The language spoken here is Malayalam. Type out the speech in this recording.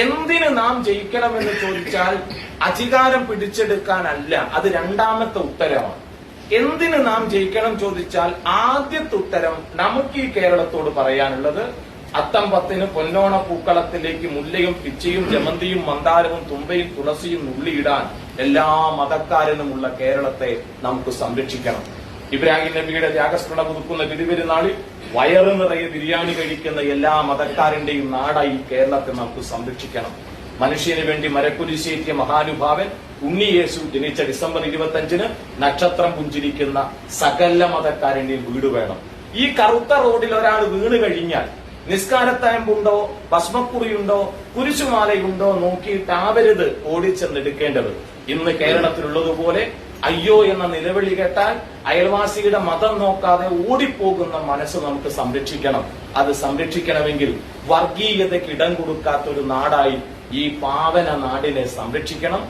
എന്തിന് നാം ജയിക്കണമെന്ന് ചോദിച്ചാൽ അധികാരം പിടിച്ചെടുക്കാനല്ല, അത് രണ്ടാമത്തെ ഉത്തരമാണ്. എന്തിന് നാം ജയിക്കണം ചോദിച്ചാൽ ആദ്യത്തെ ഉത്തരം നമുക്ക് ഈ കേരളത്തോട് പറയാനുള്ളത്, അത്തം 10 പൊന്നോണ പൂക്കളത്തിലേക്ക് മുല്ലയും പിച്ചയും ജമന്തിയും മന്ദാരവും തുമ്പയും തുളസിയും നുള്ളിയിടാൻ എല്ലാ മതക്കാരനുമുള്ള കേരളത്തെ നമുക്ക് സംരക്ഷിക്കണം. ഇബ്രാഹിം നബിയുടെ ത്യാഗസ്മരണ പുതുക്കുന്ന തിരുവരുന്നാളിൽ വയറ് നിറയെ ബിരിയാണി കഴിക്കുന്ന എല്ലാ മതക്കാരന്റെയും നാടായി കേരളത്തെ നമുക്ക് സംരക്ഷിക്കണം. മനുഷ്യന് വേണ്ടി മരക്കുരിശേറ്റിയ മഹാനുഭാവൻ ഉണ്ണിയേശു ജനിച്ച ഡിസംബർ 25 നക്ഷത്രം പുഞ്ചിരിക്കുന്ന സകല മതക്കാരന്റെയും വീട് വേണം. ഈ കറുത്ത റോഡിൽ ഒരാൾ വീണ് കഴിഞ്ഞാൽ നിസ്കാരത്തായമ്പുണ്ടോ, ഭസ്മക്കുറിയുണ്ടോ, കുരിശുമാലയുണ്ടോ നോക്കിയിട്ടാവരുത് ഓടിച്ചെന്നെടുക്കേണ്ടത്. ഇന്ന് കേരളത്തിലുള്ളതുപോലെ അയ്യോ എന്ന നിലവിളി കേട്ടാൽ അയൽവാസിയുടെ മതം നോക്കാതെ ഓടിപ്പോകുന്ന മനസ്സ് നമുക്ക് സംരക്ഷിക്കണം. അത് സംരക്ഷിക്കണമെങ്കിൽ വർഗീയതയ്ക്ക് ഇടം കൊടുക്കാത്ത ഒരു നാടായി ഈ പാവന നാടിനെ സംരക്ഷിക്കണം.